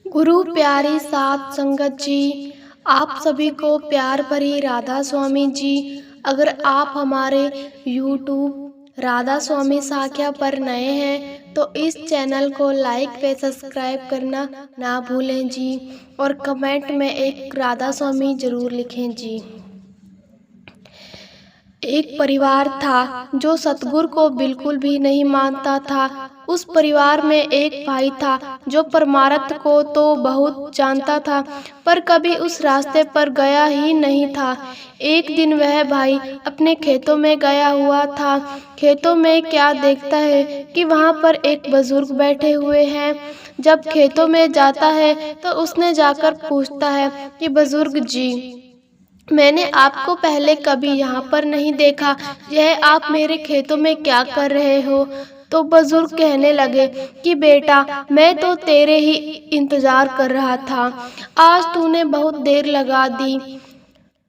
गुरु प्यारी सात संगत जी, आप सभी को प्यार भरी राधा स्वामी जी। अगर आप हमारे YouTube राधा स्वामी साख्या पर नए हैं तो इस चैनल को लाइक व सब्सक्राइब करना ना भूलें जी, और कमेंट में एक राधा स्वामी जरूर लिखें जी। एक परिवार था जो सतगुरु को बिल्कुल भी नहीं मानता था। उस परिवार में एक भाई था जो परमार्थ को तो बहुत जानता था, पर कभी उस रास्ते पर गया ही नहीं था। एक दिन वह भाई अपने खेतों में गया हुआ था। खेतों में क्या देखता है कि वहाँ पर एक बुजुर्ग बैठे हुए हैं। जब खेतों में जाता है तो उसने जाकर पूछता है कि बुजुर्ग जी, मैंने आपको पहले कभी यहाँ पर नहीं देखा, यह आप मेरे खेतों में क्या कर रहे हो? तो बुजुर्ग कहने लगे कि बेटा, मैं तो तेरे ही इंतजार कर रहा था, आज तूने बहुत देर लगा दी।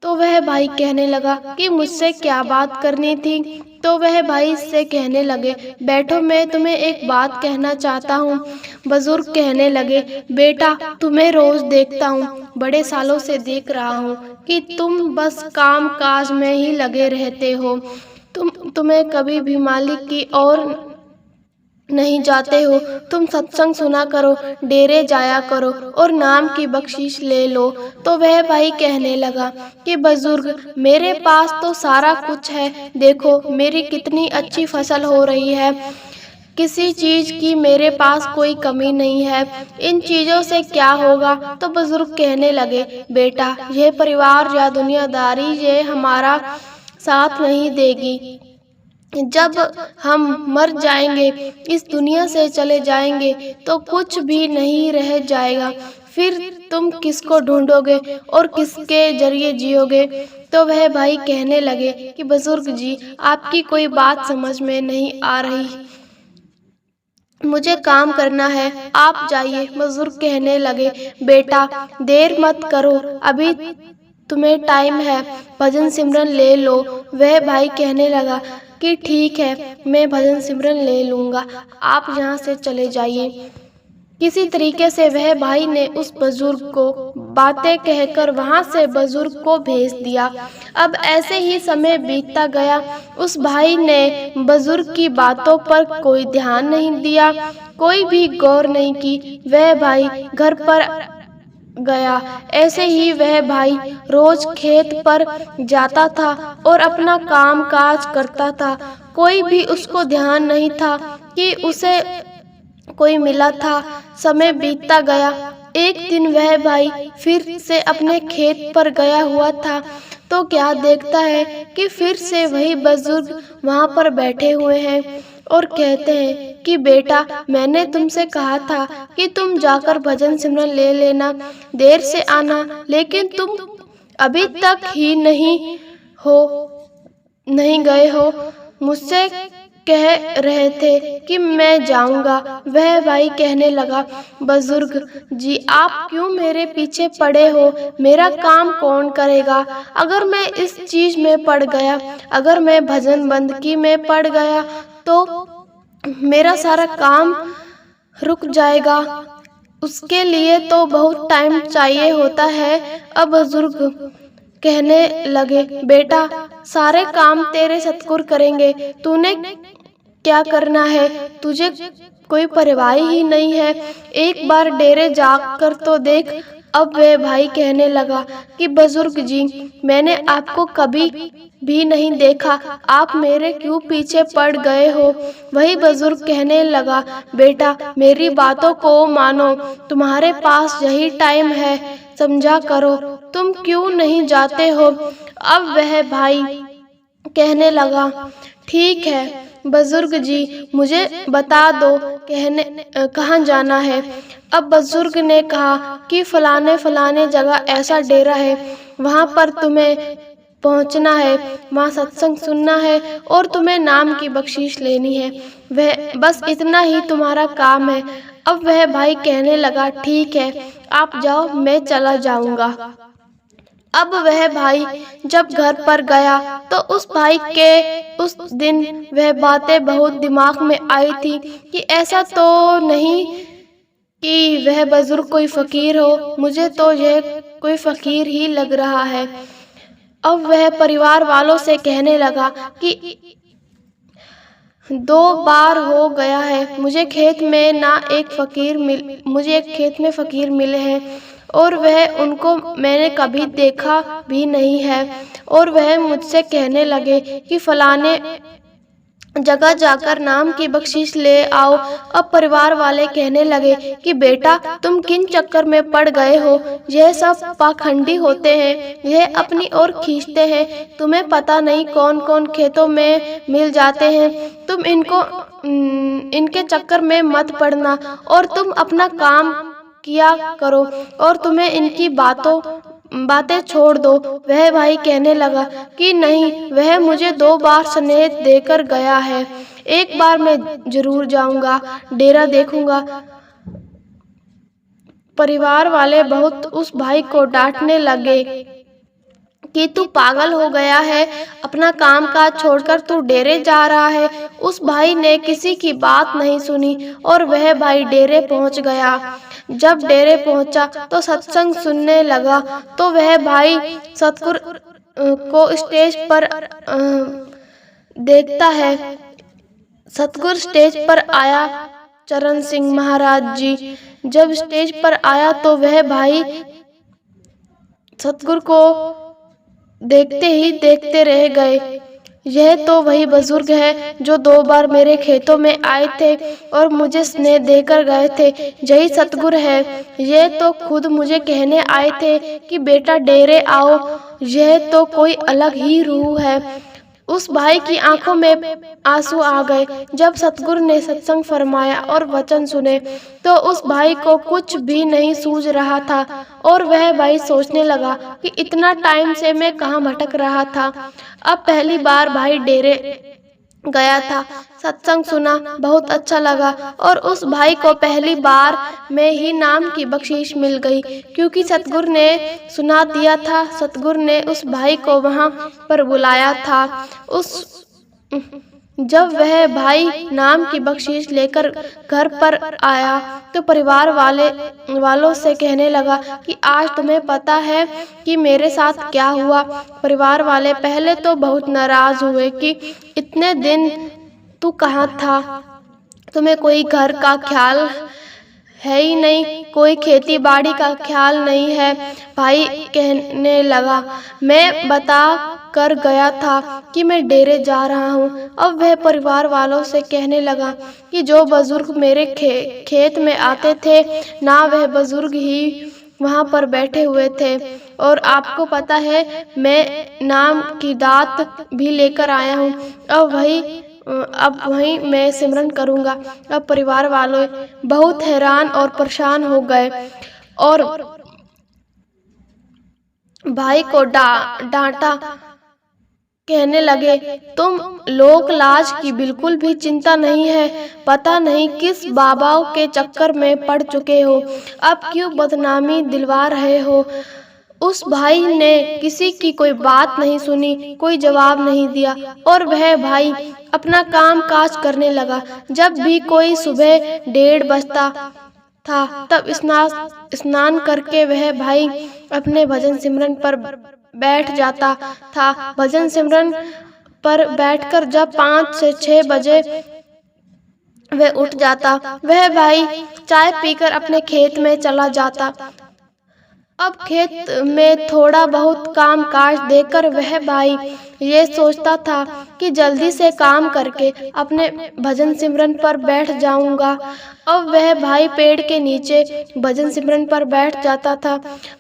तो वह भाई कहने लगा कि मुझसे क्या बात करनी थी? तो वह भाई से कहने लगे, बैठो, मैं तुम्हें एक बात कहना चाहता हूँ। बुजुर्ग कहने लगे, बेटा, तुम्हें रोज देखता हूँ, बड़े सालों से देख रहा हूँ कि तुम बस काम काज में ही लगे रहते हो। तुम्हें कभी भी मालिक की ओर नहीं जाते हो। तुम सत्संग सुना करो, डेरे जाया करो और नाम की बख्शीश ले लो। तो वह भाई कहने लगा कि बुजुर्ग, मेरे पास तो सारा कुछ है, देखो मेरी कितनी अच्छी फसल हो रही है, किसी चीज की मेरे पास कोई कमी नहीं है, इन चीजों से क्या होगा? तो बुजुर्ग कहने लगे, बेटा, यह परिवार या दुनियादारी ये हमारा साथ नहीं देगी। जब हम मर जाएंगे, इस दुनिया से चले जाएंगे, तो कुछ भी नहीं रह जाएगा। फिर तुम किसको ढूंढोगे और किसके जरिए जियोगे? तो वह भाई कहने लगे कि बुजुर्ग जी, आपकी कोई बात समझ में नहीं आ रही, मुझे काम करना है, आप जाइए। बुजुर्ग कहने लगे, बेटा, देर मत करो, अभी तुम्हें टाइम है, भजन सिमरन ले लो। वह भाई कहने लगा कि ठीक है, मैं भजन सिमरन ले लूँगा, आप यहाँ से चले जाइए। किसी तरीके से वह भाई ने उस बुजुर्ग को बातें कहकर वहां से बुजुर्ग को भेज दिया। अब ऐसे ही समय बीतता गया। उस भाई ने बुजुर्ग की बातों पर कोई ध्यान नहीं दिया, कोई भी गौर नहीं की। वह भाई घर पर गया। ऐसे ही वह भाई रोज खेत पर जाता था और अपना काम काज करता था। कोई भी उसको ध्यान नहीं था कि उसे कोई मिला था। समय बीतता गया। एक दिन वह भाई फिर से अपने खेत पर गया हुआ था, तो क्या देखता है कि फिर से वही बुजुर्ग वहां पर बैठे हुए हैं और कहते हैं कि बेटा, मैंने तुमसे कहा था कि तुम जाकर भजन सिमरन ले लेना, देर से आना, लेकिन तुम अभी तक ही नहीं गए हो। मुझसे कह रहे थे कि मैं जाऊंगा। वह भाई कहने लगा, बुजुर्ग जी, आप क्यों मेरे पीछे पड़े हो? मेरा काम कौन करेगा? अगर मैं इस चीज में पड़ गया, अगर मैं भजन बंदगी में पड़ गया, तो मेरा सारा काम रुक जाएगा। उसके लिए तो बहुत टाइम चाहिए होता है। अब बुजुर्ग कहने लगे, बेटा, सारे काम तेरे सतगुरु करेंगे, तूने क्या करना है? तुझे कोई परवाह ही नहीं है, एक बार डेरे जाकर तो देख। अब वह भाई कहने लगा कि बुजुर्ग जी, मैंने आपको कभी भी नहीं देखा, आप मेरे क्यों पीछे पड़ गए हो? वही बुजुर्ग कहने लगा, बेटा, मेरी बातों को मानो, तुम्हारे पास यही टाइम है, समझा करो, तुम क्यों नहीं जाते हो? अब वह भाई कहने लगा, ठीक है बुजुर्ग जी, मुझे बता दो कहाँ जाना है। अब बुजुर्ग ने कहा कि फलाने जगह ऐसा डेरा है, वहाँ पर तुम्हें पहुँचना है, वहाँ सत्संग सुनना है और तुम्हें नाम की बख्शीश लेनी है। वह बस इतना ही तुम्हारा काम है। अब वह भाई कहने लगा, ठीक है, आप जाओ, मैं चला जाऊंगा। अब वह भाई जब घर पर गया तो उस भाई के उस दिन वह बातें बहुत दिमाग में आई थी कि ऐसा तो नहीं कि वह बुजुर्ग कोई फकीर हो। मुझे तो यह कोई फकीर ही लग रहा है। अब वह परिवार वालों से कहने लगा कि 2 बार हो गया है मुझे एक खेत में फकीर मिले हैं और वह उनको मैंने कभी देखा भी नहीं है। और वह मुझसे कहने लगे कि फलाने जगह जाकर नाम की बख्शीश ले आओ। अब परिवार वाले कहने लगे कि बेटा तुम किन चक्कर में पड़ गए हो, यह सब पाखंडी होते हैं, यह अपनी ओर खींचते हैं, तुम्हें पता नहीं कौन कौन खेतों में मिल जाते हैं। तुम इनके चक्कर में मत पड़ना और तुम अपना काम किया करो और तुम्हें इनकी बातें छोड़ दो। वह भाई कहने लगा कि नहीं, वह मुझे 2 बार स्नेह देकर गया है, एक बार मैं जरूर जाऊंगा, डेरा देखूंगा। परिवार वाले बहुत उस भाई को डांटने लगे कि तू पागल हो गया है, अपना काम काज छोड़कर तू डेरे जा रहा है। उस भाई ने किसी की बात नहीं सुनी और वह भाई डेरे पहुंच गया। जब डेरे पहुंचा तो सत्संग सुनने लगा तो वह भाई सतगुरु को स्टेज पर देखता है। सतगुरु स्टेज पर आया। चरण सिंह महाराज जी जब स्टेज पर आया तो वह भाई सतगुरु को देखते ही देखते रह गए। यह तो वही बुजुर्ग है जो 2 बार मेरे खेतों में आए थे और मुझे स्नेह देकर गए थे, यही सतगुरु है। यह तो खुद मुझे कहने आए थे कि बेटा डेरे आओ। यह तो कोई अलग ही रूह है। उस भाई की आंखों में आंसू आ गए जब सतगुरु ने सत्संग फरमाया और वचन सुने तो उस भाई को कुछ भी नहीं सूझ रहा था और वह भाई सोचने लगा कि इतना टाइम से मैं कहाँ भटक रहा था। अब पहली बार भाई डेरे गया था, सत्संग सुना, बहुत अच्छा लगा और उस भाई को पहली बार में ही नाम की बख्शीश मिल गई क्योंकि सतगुरु ने सुना दिया था। सतगुरु ने उस भाई को वहां पर बुलाया था। जब वह भाई नाम की बख्शीश लेकर घर पर आया तो परिवार वालों से कहने लगा कि आज तुम्हें पता है कि मेरे साथ क्या हुआ। परिवार वाले पहले तो बहुत नाराज हुए कि इतने दिन तू कहाँ था, तुम्हें कोई घर का ख्याल है ही नहीं, कोई खेती बाड़ी का ख्याल नहीं है। भाई कहने लगा मैं बता कर गया था कि मैं डेरे जा रहा हूँ। अब वह परिवार वालों से कहने लगा कि जो बुजुर्ग मेरे खेत में आते थे ना, वह बुजुर्ग ही वहाँ पर बैठे हुए थे और आपको पता है मैं नाम की दात भी लेकर आया हूँ। अब वहीं मैं सिमरन करूँगा। अब परिवार वाले बहुत हैरान और परेशान हो गए और भाई को डांटा। कहने लगे तुम लोक लाज की बिल्कुल भी चिंता नहीं है, पता नहीं किस बाबाओं के चक्कर में पड़ चुके हो, अब क्यों बदनामी दिलवा रहे हो। उस भाई ने किसी की कोई बात नहीं सुनी, कोई जवाब नहीं दिया और वह भाई अपना काम काज करने लगा। जब भी कोई सुबह 1:30 बजता था तब स्नान करके वह भाई अपने भजन सिमरन पर बैठ जाता था। भजन सिमरन पर बैठकर जब 5 से 6 बजे वह उठ जाता, वह भाई चाय पीकर अपने खेत में चला जाता। अब खेत में थोड़ा बहुत काम काज देकर वह भाई ये सोचता था कि जल्दी से काम करके अपने भजन सिमरन पर बैठ जाऊंगा। अब वह भाई पेड़ के नीचे भजन सिमरन पर बैठ जाता था।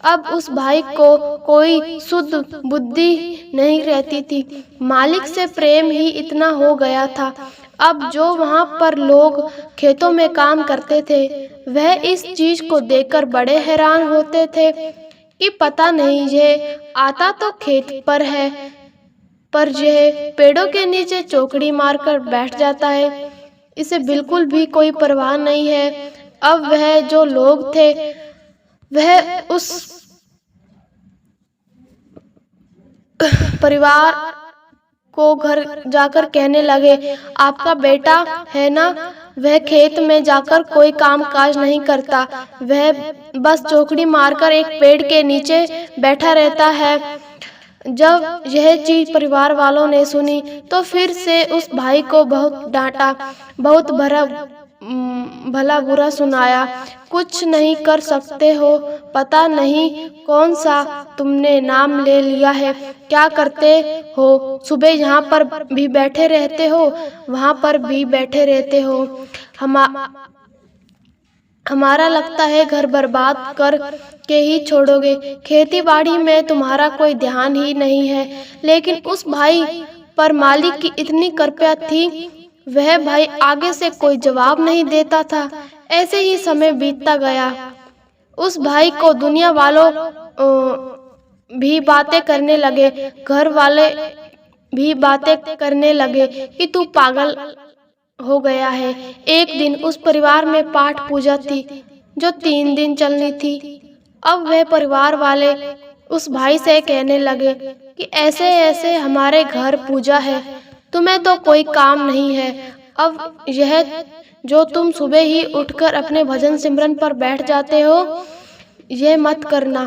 अब उस भाई को कोई शुद्ध बुद्धि नहीं रहती थी, मालिक से प्रेम ही इतना हो गया था। अब जो वहाँ पर लोग खेतों में काम करते थे वह इस चीज को देखकर बड़े हैरान होते थे कि पता नहीं ये आता तो खेत पर है पर यह पेड़ों के नीचे चौकड़ी मारकर बैठ जाता है, इसे बिल्कुल भी कोई परवाह नहीं है। अब वह जो लोग थे वह उस परिवार को घर जाकर कहने लगे, आपका बेटा है ना, वह खेत में जाकर कोई काम काज नहीं करता, वह बस चौकड़ी मारकर एक पेड़ के नीचे बैठा रहता है। जब यह चीज परिवार वालों ने सुनी तो फिर से उस भाई को बहुत डांटा, बहुत भला बुरा सुनाया। कुछ नहीं कर सकते हो, पता नहीं कौन सा तुमने नाम ले लिया है, क्या करते हो, सुबह यहाँ पर भी बैठे रहते हो, वहाँ पर भी बैठे रहते हो, हमारा लगता है घर बर्बाद कर के ही छोड़ोगे, खेती बाड़ी में तुम्हारा कोई ध्यान ही नहीं है। लेकिन उस भाई पर मालिक की इतनी कृपा थी, वह भाई आगे से कोई जवाब नहीं देता था। ऐसे ही समय बीतता गया। उस भाई को दुनिया वालों भी बातें करने लगे, घर वाले भी बातें करने लगे कि तू पागल हो गया है। एक दिन उस परिवार में पाठ पूजा थी जो 3 दिन चलनी थी। अब वह परिवार वाले उस भाई से कहने लगे कि ऐसे ऐसे हमारे घर पूजा है, तुम्हें तो कोई काम नहीं है। अब यह जो तुम सुबह ही उठकर अपने भजन सिमरन पर बैठ जाते हो, यह मत करना,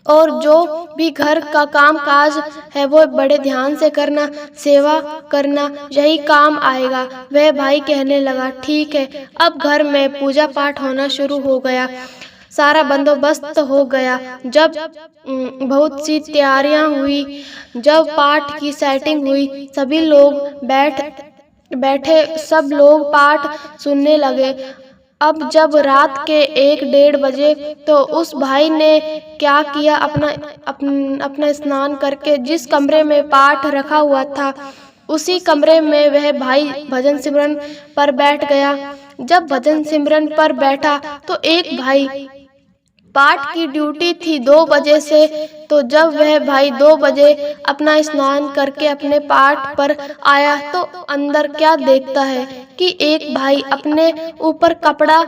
और जो भी घर का काम काज है वो बड़े ध्यान से करना, सेवा करना, यही काम आएगा। वह भाई कहने लगा, ठीक है। अब घर में पूजा पाठ होना शुरू हो गया, सारा बंदोबस्त हो गया। जब बहुत सी तैयारियां हुई, जब पाठ की सेटिंग हुई, सभी लोग बैठे सब लोग पाठ सुनने लगे। अब जब रात के 1-1:30 बजे तो उस भाई ने क्या किया, अपना स्नान करके जिस कमरे में पाठ रखा हुआ था उसी कमरे में वह भाई भजन सिमरन पर बैठ गया। जब भजन सिमरन पर बैठा तो एक भाई पाठ की ड्यूटी थी 2 बजे से, तो जब वह भाई 2 बजे अपना स्नान करके अपने पाठ पर आया तो अंदर क्या देखता है कि एक भाई अपने ऊपर कपड़ा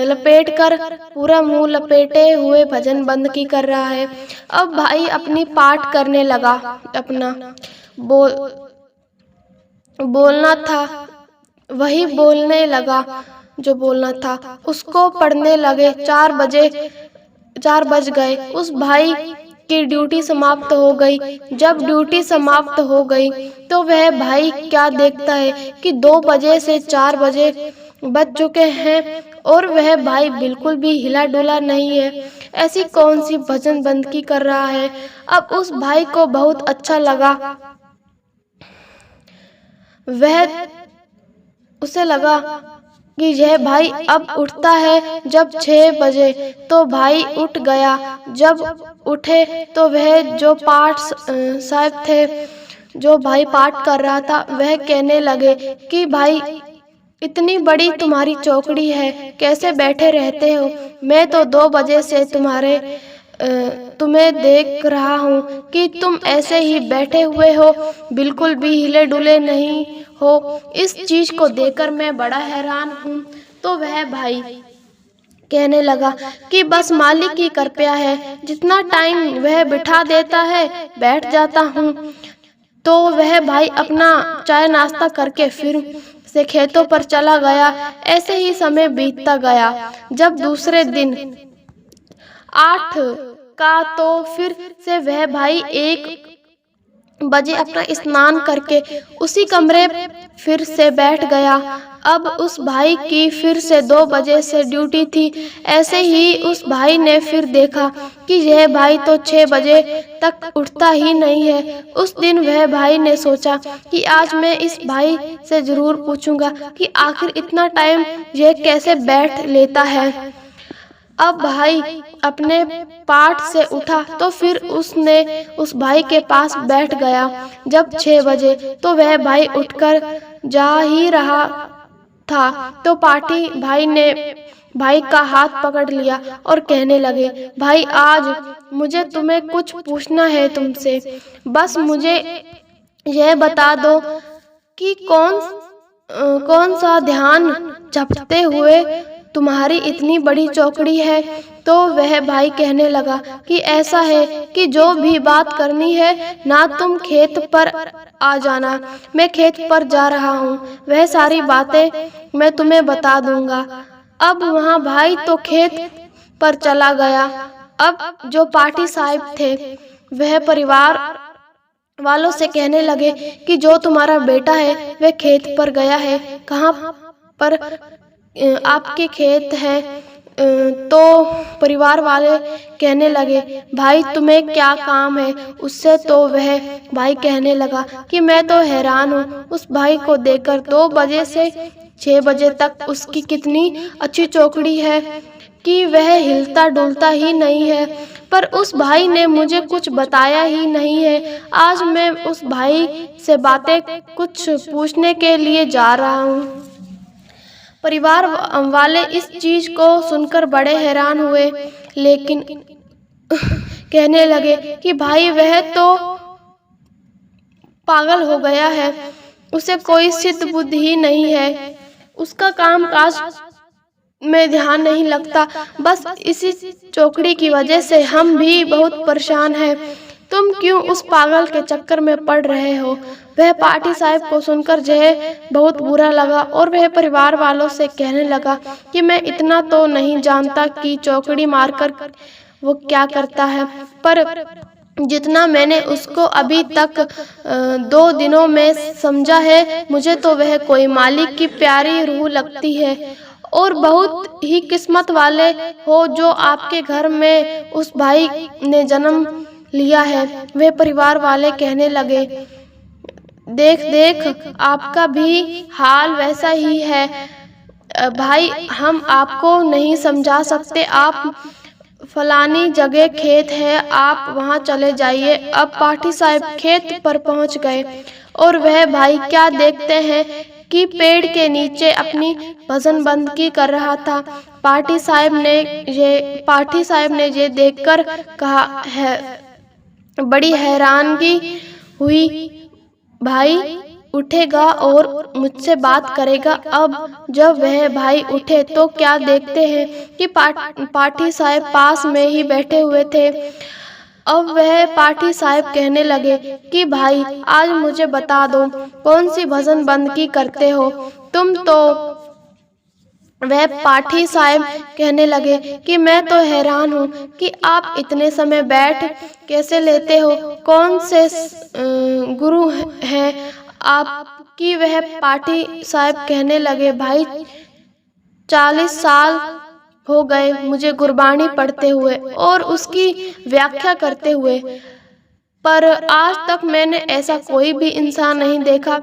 लपेटकर पूरा मुंह लपेटे हुए भजन बंद की कर रहा है। अब भाई अपनी पाठ करने लगा, अपना बोलना था वही बोलने लगा जो बोलना था, उसको पढ़ने लगे। 4 बज गए। उस भाई की ड्यूटी समाप्त हो गई। जब ड्यूटी समाप्त हो गई तो वह भाई क्या देखता है कि 2 बजे से 4 बजे बज चुके हैं और वह भाई बिल्कुल भी हिला डुला नहीं है। ऐसी कौन सी भजन बंदगी कर रहा है। अब उस भाई को बहुत अच्छा लगा। उसे लगा कि यह भाई अब उठता है जब 6 बजे, तो भाई उठ गया। जब उठे तो वह जो पाठ साहब थे, जो भाई पाठ कर रहा था, वह कहने लगे कि भाई इतनी बड़ी तुम्हारी चौकड़ी है, कैसे बैठे रहते हो। मैं तो 2 बजे से तुम्हें देख रहा हूँ कि तुम ऐसे ही बैठे हुए हो, बिल्कुल भी हिले डुले नहीं हो। इस चीज को देखकर मैं बड़ा हैरान हूँ। तो वह भाई कहने लगा कि बस मालिक की कृपा है, जितना टाइम वह बिठा देता है बैठ जाता हूँ। तो वह भाई अपना चाय नाश्ता करके फिर से खेतों पर चला गया। ऐसे ही समय बीतता गया। जब दूसरे दिन 8 का तो फिर से वह भाई 1 बजे अपना स्नान करके उसी कमरे फिर से बैठ गया। अब उस भाई की फिर से 2 बजे से ड्यूटी थी। ऐसे ही उस भाई ने फिर देखा कि यह भाई तो 6 बजे तक उठता ही नहीं है। उस दिन वह भाई ने सोचा कि आज मैं इस भाई से जरूर पूछूंगा कि आखिर इतना टाइम यह कैसे बैठ लेता है। अब भाई अपने पाठ से उठा तो फिर उसने उस भाई के पास बैठ गया। जब 6 बजे तो वह भाई उठकर जा ही रहा था तो पाठी भाई ने भाई का हाथ पकड़ लिया और कहने लगे, भाई आज मुझे तुम्हें कुछ पूछना है तुमसे। बस मुझे यह बता दो कि कौन सा ध्यान जपते हुए तुम्हारी इतनी बड़ी चौकड़ी है। तो वह भाई कहने लगा कि ऐसा है कि जो भी बात करनी है ना तुम खेत पर आ जाना, मैं खेत पर जा रहा हूँ, वह सारी बातें मैं तुम्हें बता दूंगा। अब वहाँ भाई तो खेत पर चला गया। अब जो पाठी साहब थे वह परिवार वालों से कहने लगे कि जो तुम्हारा बेटा है वह खेत पर गया है, कहाँ पर आपके खेत है। तो परिवार वाले कहने लगे भाई तुम्हें क्या काम है उससे। तो वह भाई कहने लगा कि मैं तो हैरान हूँ उस भाई को देखकर, 2 बजे से 6 बजे तक उसकी कितनी अच्छी चौकड़ी है कि वह हिलता डुलता ही नहीं है, पर उस भाई ने मुझे कुछ बताया ही नहीं है। आज मैं उस भाई से बातें कुछ पूछने के लिए जा रहा हूँ। परिवार वाले इस चीज को सुनकर बड़े हैरान हुए, लेकिन कहने लगे कि भाई वह तो पागल हो गया है, उसे कोई सिद्ध बुद्धि ही नहीं है, उसका काम काज में ध्यान नहीं लगता, बस इसी चौकड़ी की वजह से हम भी बहुत परेशान हैं। तुम क्यों उस पागल के चक्कर में पड़ रहे हो। वह पाठी साहब को सुनकर जय बहुत बुरा लगा और वह परिवार वालों से कहने लगा कि मैं इतना तो नहीं जानता कि चौकड़ी मारकर वो क्या करता है, पर जितना मैंने उसको अभी तक 2 दिनों में समझा है, मुझे तो वह कोई मालिक की प्यारी रूह लगती है और बहुत ही किस्मत वाले हो जो आपके घर में उस भाई ने जन्म लिया है। वे परिवार वाले कहने लगे देख देख आपका भी हाल वैसा ही है भाई, हम आपको नहीं समझा सकते। आप फलानी जगह खेत है, आप वहां चले जाइए। अब पाठी साहब खेत पर पहुंच गए और वह भाई क्या देखते हैं कि पेड़ के नीचे अपनी भजन बंदगी कर रहा था। पाठी साहब ने ये देखकर कहा है, बड़ी हैरानगी हुई, भाई उठेगा और मुझसे बात करेगा। अब जब वह भाई उठे तो क्या देखते हैं कि पाठी साहब पास में ही बैठे हुए थे। अब वह पाठी साहब कहने लगे कि भाई आज मुझे बता दो कौन सी भजन बंदगी करते हो तुम। तो वह पाठी साहब कहने लगे कि मैं तो हैरान हूँ कि आप इतने समय बैठ कैसे लेते हो, कौन से गुरु हैं आपकी। वह पाठी साहब कहने लगे भाई 40 साल हो गए मुझे गुरबानी पढ़ते हुए और उसकी व्याख्या करते हुए, पर आज तक मैंने ऐसा कोई भी इंसान नहीं देखा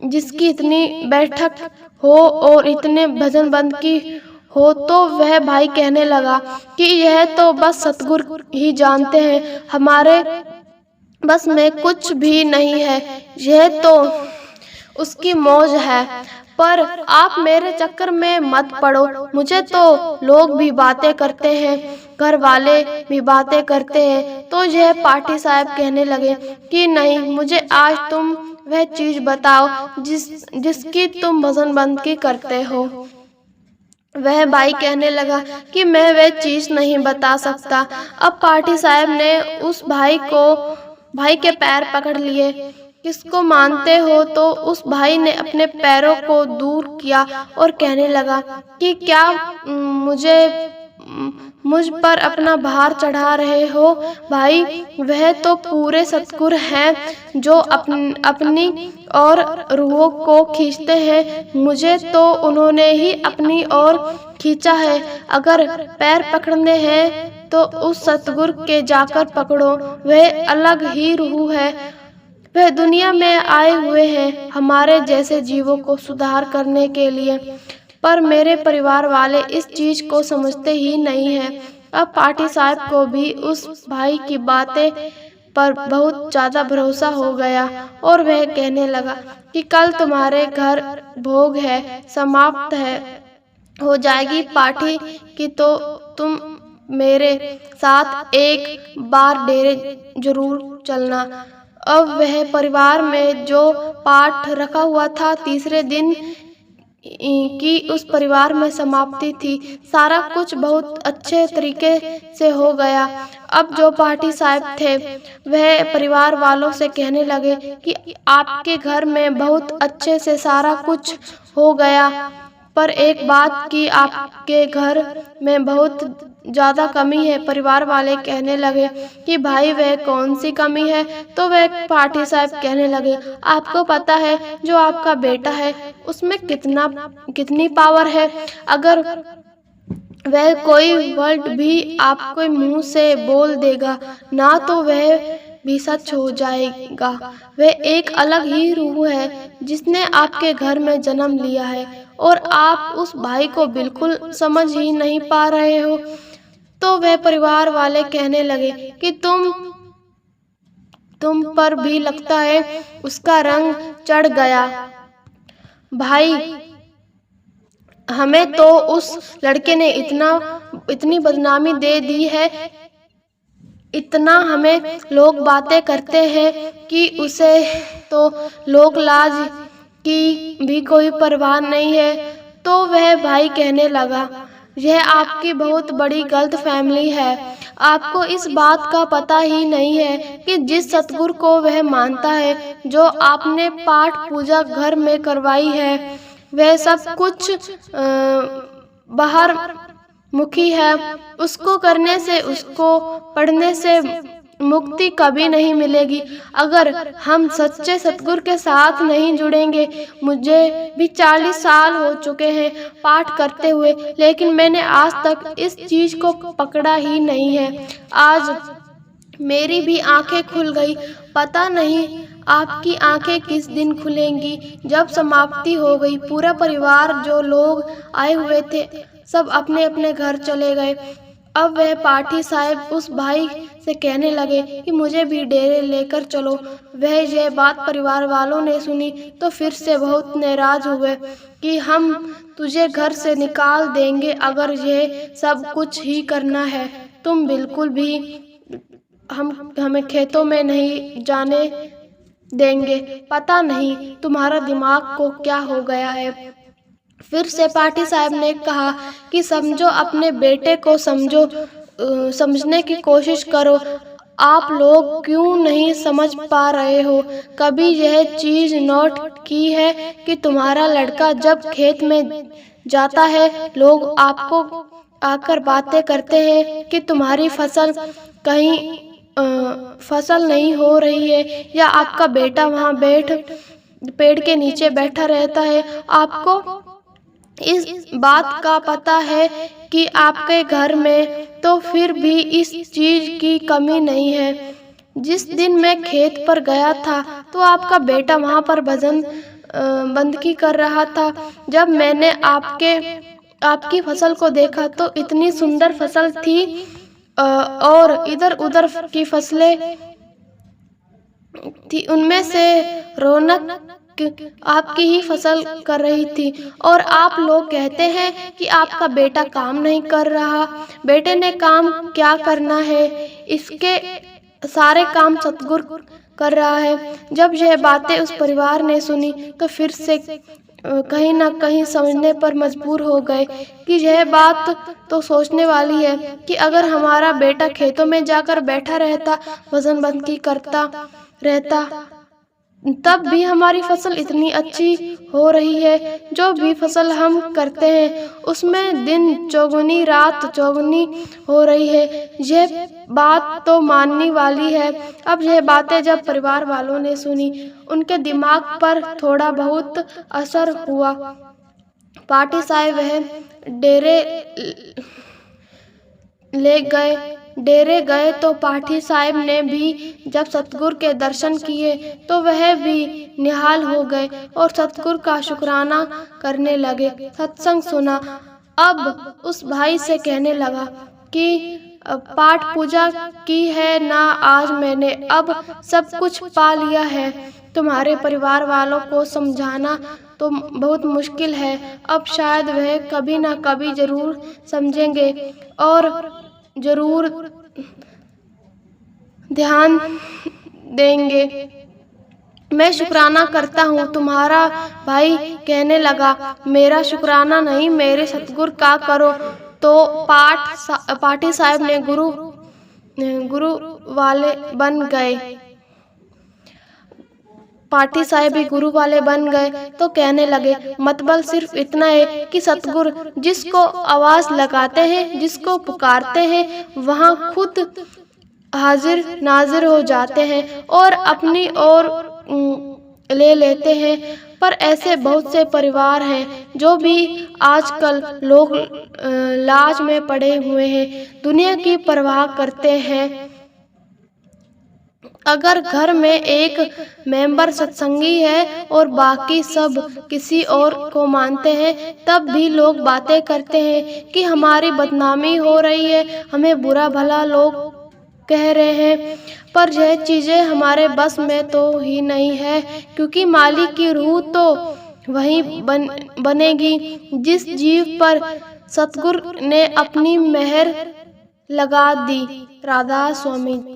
जिसकी इतनी बैठक हो और इतने भजन बंद की हो। तो वह भाई कहने लगा कि यह तो बस सतगुरु ही जानते हैं, हमारे बस में कुछ भी नहीं है, यह तो उसकी मौज है। पर आप मेरे चक्कर में मत पड़ो, मुझे तो लोग भी बातें करते हैं, घर वाले भी बातें करते हैं। तो यह पाठी साहब कहने लगे कि नहीं, मुझे आज तुम वह चीज बताओ जिसकी तुम भजन बंदगी करते हो। वह भाई कहने लगा कि मैं वह चीज नहीं बता सकता। अब पाठी साहब ने उस भाई के पैर पकड़ लिए। किसको मानते हो। तो उस भाई ने अपने पैरों को दूर किया और कहने लगा कि क्या मुझ पर अपना भार चढ़ा रहे हो भाई। वह तो पूरे सतगुरु हैं जो अपनी और रूहों को खींचते हैं, मुझे तो उन्होंने ही अपनी ओर खींचा है। अगर पैर पकड़ने हैं तो उस सतगुरु के जाकर पकड़ो, वह अलग ही रूह है। वह दुनिया में आए हुए हैं हमारे जैसे जीवों को सुधार करने के लिए, पर मेरे परिवार वाले इस चीज को समझते ही नहीं हैं। अब पाठी साहब को भी उस भाई की बातें पर बहुत ज्यादा भरोसा हो गया और वह कहने लगा कि कल तुम्हारे घर भोग है, समाप्त हो जाएगी पाठी की, तो तुम मेरे साथ एक बार डेरे जरूर चलना। अब वह परिवार में जो पाठ रखा हुआ था तीसरे दिन की उस परिवार में समाप्ति थी। सारा कुछ बहुत अच्छे तरीके से हो गया। अब जो पाठी साहब थे वह परिवार वालों से कहने लगे कि आपके घर में बहुत अच्छे से सारा कुछ हो गया, पर एक बात की आपके घर में बहुत ज्यादा कमी है। परिवार वाले कहने लगे कि भाई वह कौन सी कमी है? तो वह पाठी साहब कहने लगे, आपको पता है जो आपका बेटा है उसमें कितनी पावर है। अगर वह कोई वर्ड भी आपके मुंह से बोल देगा ना तो वह भी सच हो जाएगा। वह एक अलग ही रूह है जिसने आपके घर में जन्म लिया है और आप उस भाई को बिल्कुल समझ ही नहीं पा रहे हो। तो वह परिवार वाले कहने लगे कि तुम पर भी लगता है उसका रंग चढ़ गया। भाई, हमें तो उस लड़के ने इतनी बदनामी दे दी है, इतना हमें लोग बातें करते हैं कि उसे तो लोक लाज की भी कोई परवाह नहीं है। तो वह भाई कहने लगा, यह आपकी बहुत बड़ी गलतफहमी है। आपको इस बात का पता ही नहीं है कि जिस सतगुरु को वह मानता है, जो आपने पाठ पूजा घर में करवाई है, वह सब कुछ बाहर मुखी है। उसको करने से, उसको पढ़ने से मुक्ति कभी नहीं मिलेगी अगर हम सच्चे सतगुरु के साथ नहीं जुड़ेंगे। मुझे भी 40 साल हो चुके हैं पाठ करते हुए, लेकिन मैंने आज तक इस चीज को पकड़ा ही नहीं है। आज मेरी भी आंखें खुल गई। पता नहीं आपकी आंखें किस दिन खुलेंगी। जब समाप्ति हो गई, पूरा परिवार, जो लोग आए हुए थे, सब अपने अपने घर चले गए। अब वह पाठी साहब उस भाई से कहने लगे कि मुझे भी डेरे लेकर चलो। वह यह बात परिवार वालों ने सुनी तो फिर से बहुत नाराज हुए कि हम तुझे घर से निकाल देंगे अगर यह सब कुछ ही करना है। तुम बिल्कुल भी हमें खेतों में नहीं जाने देंगे। पता नहीं तुम्हारा दिमाग को क्या हो गया है। फिर से पाठी साहब ने कहा कि समझो, अपने बेटे को समझो, समझने की कोशिश करो। आप लोग क्यों नहीं समझ पा रहे हो? कभी यह चीज नोट की है कि तुम्हारा लड़का जब खेत में जाता है, लोग आपको आकर बातें करते हैं कि तुम्हारी फसल कहीं फसल नहीं हो रही है, या आपका बेटा वहाँ पेड़ के नीचे बैठा रहता है। आपको इस बात का पता है कि आपके घर में तो फिर भी इस चीज की कमी नहीं है। जिस दिन मैं खेत पर गया था तो आपका बेटा वहाँ पर भजन बंदगी कर रहा था। जब मैंने आपकी फसल को देखा तो इतनी सुंदर फसल थी और इधर उधर की फसलें थी, उनमें से रौनक आपकी ही फसल कर रही थी। और आप लोग कहते हैं कि आपका बेटा काम नहीं कर रहा। बेटे ने काम क्या करना है, इसके सारे काम सतगुरु कर रहा है। जब यह बातें उस परिवार ने सुनी तो फिर से कहीं ना कहीं समझने पर मजबूर हो गए कि यह बात तो सोचने वाली है कि अगर हमारा बेटा खेतों में जाकर बैठा रहता, भजन बंदगी करता रहता, तब भी हमारी फसल इतनी अच्छी हो रही है। जो भी फसल हम करते हैं उसमें दिन चौगुनी रात चौगुनी हो रही है। यह बात तो मानने वाली है। अब यह बातें जब परिवार वालों ने सुनी, उनके दिमाग पर थोड़ा बहुत असर हुआ। पाठी साहब वह डेरे गए तो पाठी साहब ने भी जब सतगुरु के दर्शन किए तो वह भी निहाल हो गए और सतगुरु का शुक्राना करने लगे। सत्संग सुना। अब उस भाई से कहने लगा कि पाठ पूजा की है ना आज मैंने, अब सब कुछ पा लिया है। तुम्हारे परिवार वालों को समझाना तो बहुत मुश्किल है। अब शायद वह कभी ना कभी जरूर समझेंगे और जरूर ध्यान देंगे। मैं शुक्राना करता हूँ। तुम्हारा भाई कहने लगा, मेरा शुक्राना नहीं, मेरे सतगुरु का करो। तो पाठी साहब ने गुरु वाले बन गए। पाठी साहब भी गुरु वाले बन गए तो कहने लगे, मतबल सिर्फ इतना है कि सतगुरु जिसको आवाज लगाते हैं, जिसको पुकारते हैं, वहाँ खुद हाजिर नाजिर हो जाते हैं और अपनी ओर ले लेते हैं। पर ऐसे बहुत से परिवार हैं जो भी आजकल लोग लाज में पड़े हुए हैं, दुनिया की परवाह करते हैं। अगर घर में एक मेंबर सत्संगी है और बाकी सब किसी और को मानते हैं, तब भी लोग बातें करते हैं कि हमारी बदनामी हो रही है, हमें बुरा भला लोग कह रहे हैं। पर यह चीज़ें हमारे बस में तो ही नहीं है, क्योंकि मालिक की रूह तो वही बनेगी जिस जीव पर सतगुरु ने अपनी मेहर लगा दी। राधा स्वामी।